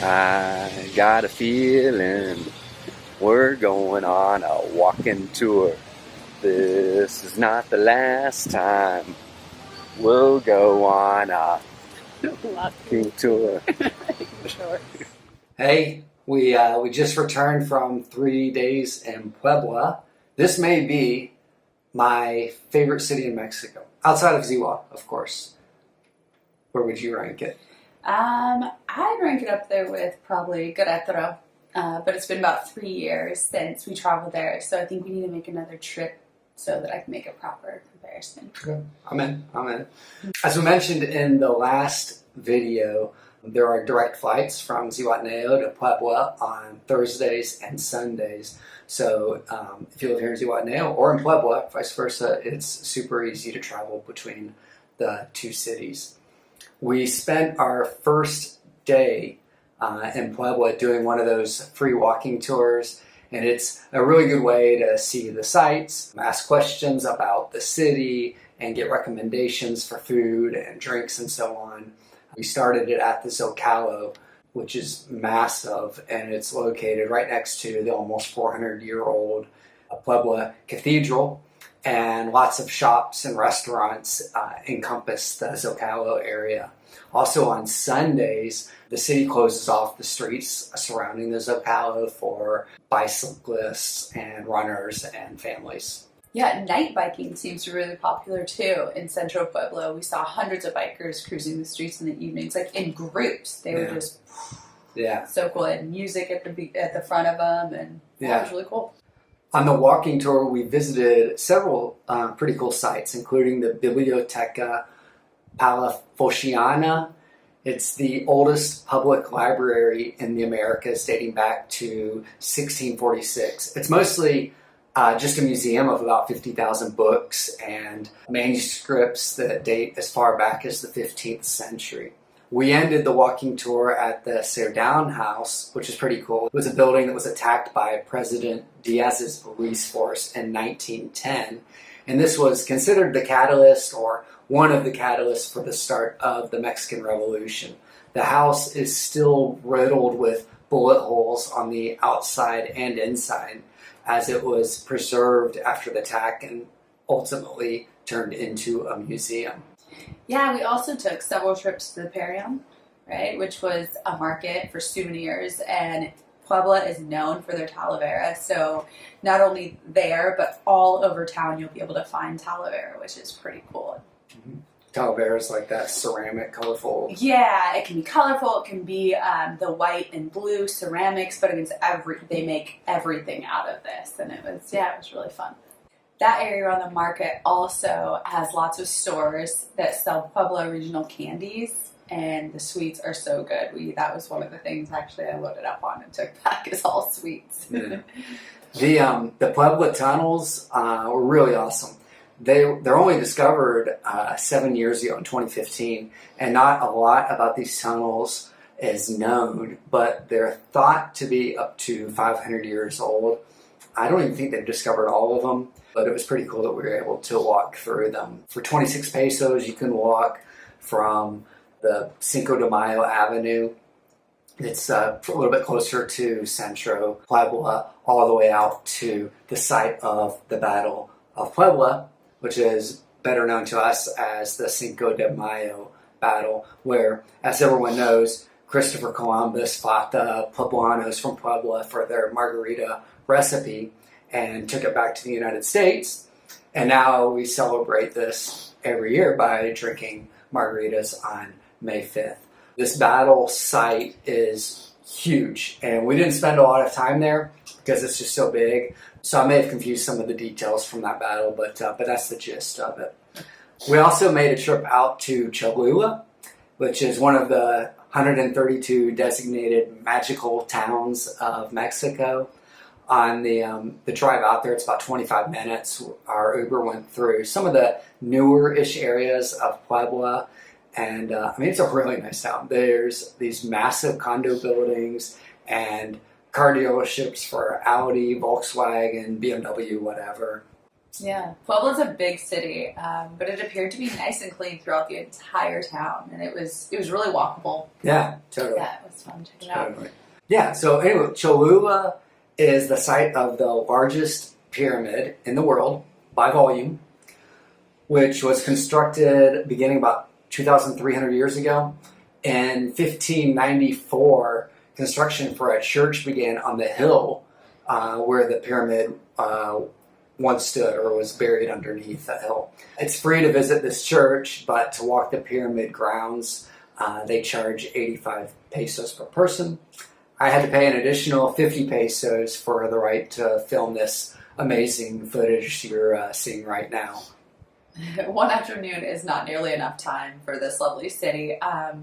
I got a feeling we're going on a walking tour. This is not the last time we'll go on a walking tour. Sure. Hey, we just returned from 3 days in Puebla. This may be my favorite city in Mexico, outside of Zihua, of course. Where would you rank it? I'd rank it up there with probably Querétaro, but it's been about 3 years since we traveled there, so I think we need to make another trip so that I can make a proper comparison. Okay. I'm in. As we mentioned in the last video, there are direct flights from Zihuatanejo to Puebla on Thursdays and Sundays. So if you live here in Zihuatanejo or in Puebla, vice versa, it's super easy to travel between the two cities. We spent our first day in Puebla doing one of those free walking tours, and it's a really good way to see the sights, ask questions about the city, and get recommendations for food and drinks and so on. We started it at the Zocalo, which is massive, and it's located right next to the almost 400-year-old Puebla Cathedral. And lots of shops and restaurants encompass the Zocalo area. Also on Sundays, the city closes off the streets surrounding the Zocalo for bicyclists and runners and families. Yeah, night biking seems really popular too in Central Puebla. We saw hundreds of bikers cruising the streets in the evenings, like in groups. They were just so cool, and music at the front of them, and it was really cool. On the walking tour, we visited several pretty cool sites, including the Biblioteca Palafoxiana. It's the oldest public library in the Americas, dating back to 1646. It's mostly just a museum of about 50,000 books and manuscripts that date as far back as the 15th century. We ended the walking tour at the Cerdan House, which is pretty cool. It was a building that was attacked by President Diaz's police force in 1910. And this was considered the catalyst, or one of the catalysts, for the start of the Mexican Revolution. The house is still riddled with bullet holes on the outside and inside, as it was preserved after the attack and ultimately turned into a museum. Yeah, we also took several trips to the Perion, right, which was a market for souvenirs, and Puebla is known for their talavera, so not only there, but all over town you'll be able to find talavera, which is pretty cool. Mm-hmm. Talavera is like that ceramic, colorful. Yeah, it can be colorful, it can be the white and blue ceramics, but they make everything out of this, and it was really fun. That area around the market also has lots of stores that sell Puebla original candies, and the sweets are so good. That was one of the things actually I loaded up on and took back, is all sweets. Yeah. The Puebla tunnels were really awesome. They're only discovered 7 years ago in 2015, and not a lot about these tunnels is known, but they're thought to be up to 500 years old. I don't even think they've discovered all of them, but it was pretty cool that we were able to walk through them. For 26 pesos, you can walk from the Cinco de Mayo Avenue. It's a little bit closer to Centro Puebla, all the way out to the site of the Battle of Puebla, which is better known to us as the Cinco de Mayo battle, where, as everyone knows, Christopher Columbus fought the Pueblanos from Puebla for their margarita recipe and took it back to the United States. And now we celebrate this every year by drinking margaritas on May 5th. This battle site is huge, and we didn't spend a lot of time there because it's just so big. So I may have confused some of the details from that battle, but that's the gist of it. We also made a trip out to Cholula, which is one of the 132 designated magical towns of Mexico. On the drive out there, it's about 25 minutes. Our Uber went through some of the newer-ish areas of Puebla, and it's a really nice town. There's these massive condo buildings and car dealerships for Audi, Volkswagen, BMW, whatever. Yeah, Puebla's a big city, but it appeared to be nice and clean throughout the entire town, and it was really walkable. Yeah, totally. Yeah, it was fun checking it out. Totally. Yeah, so anyway, Cholula is the site of the largest pyramid in the world by volume, which was constructed beginning about 2,300 years ago. In 1594, construction for a church began on the hill where the pyramid once stood or was buried underneath the hill. It's free to visit this church, but to walk the pyramid grounds, they charge 85 pesos per person. I had to pay an additional 50 pesos for the right to film this amazing footage you're seeing right now. One afternoon is not nearly enough time for this lovely city,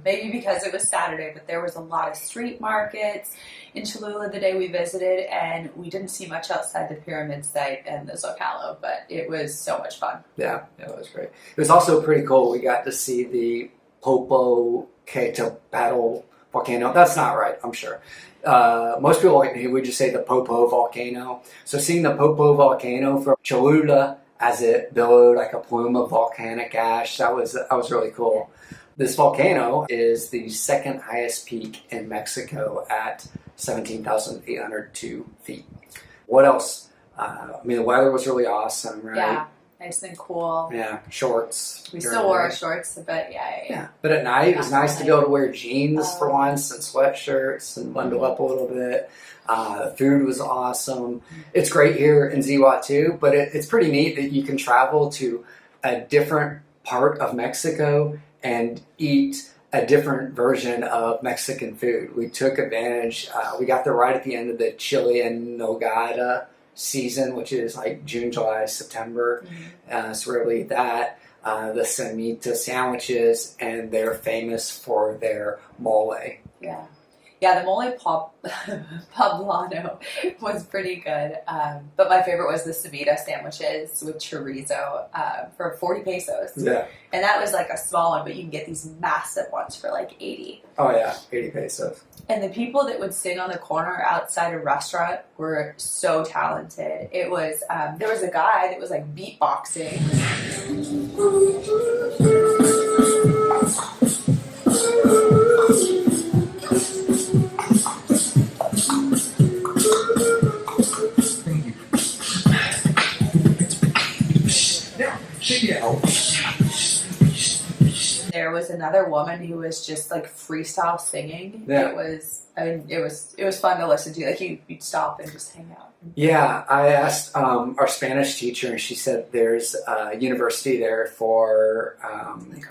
maybe because it was Saturday, but there was a lot of street markets in Cholula the day we visited, and we didn't see much outside the pyramid site and the Zocalo, but it was so much fun. Yeah, it was great. It was also pretty cool. We got to see the Popocatépetl volcano. That's not right, I'm sure. Most people would just say the Popo volcano. So seeing the Popo volcano from Cholula as it billowed like a plume of volcanic ash, that was really cool. This volcano is the second highest peak in Mexico at 17,802 feet. What else? I mean, the weather was really awesome, right? Yeah, nice and cool. Yeah, shorts. We still wore our shorts, but yeah. But at night, it was nice to be able to wear jeans for once and sweatshirts and bundle up a little bit. The food was awesome. It's great here in Zihua too, but it's pretty neat that you can travel to a different part of Mexico and eat a different version of Mexican food. We took advantage. We got there right at the end of the chili and nogada season, which is like June, July, September. So we're able to eat that. The semita sandwiches, and they're famous for their mole. Yeah, the mole poblano was pretty good. But my favorite was the Semita sandwiches with chorizo for 40 pesos. Yeah. And that was like a small one, but you can get these massive ones for like 80. Oh yeah, 80 pesos. And the people that would sing on the corner outside a restaurant were so talented. It was, there was a guy that was like beatboxing. There was another woman who was just like freestyle singing. Yeah. It was fun to listen to. Like you'd stop and just hang out. Yeah, I asked our Spanish teacher, and she said there's a university there for Like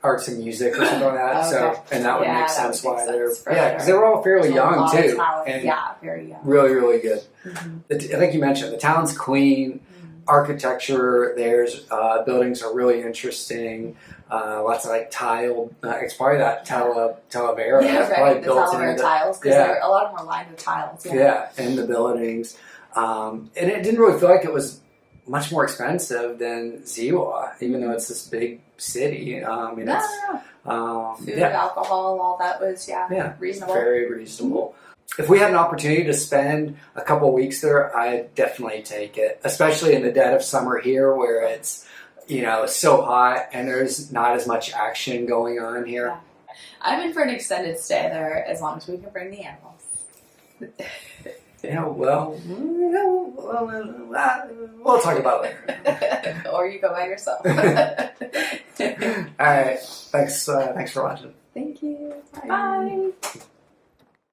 arts and music or something like that. Okay. So, and that would Yeah, make that sense would make why sense for because sure. they were all fairly There's a young lot of too, talent. and Yeah, very young. really, really good. Mm-hmm. I think you mentioned the town's clean. Architecture, there's buildings are really interesting. Lots of like tile. It's probably that Talavera. Yeah, It's right. probably The built Talavera into tiles, because a lot of them are lined with tiles. yeah, in the buildings. And it didn't really feel like it was much more expensive than Zihua, even though it's this big city. I mean, No. Food, alcohol, all that was reasonable. Very reasonable. If we had an opportunity to spend a couple weeks there, I'd definitely take it, especially in the dead of summer here where it's, so hot and there's not as much action going on here. Yeah. I'm in for an extended stay there as long as we can bring the animals. We'll talk about it later. Or you go by yourself. All right. Thanks for watching. Thank you. Bye.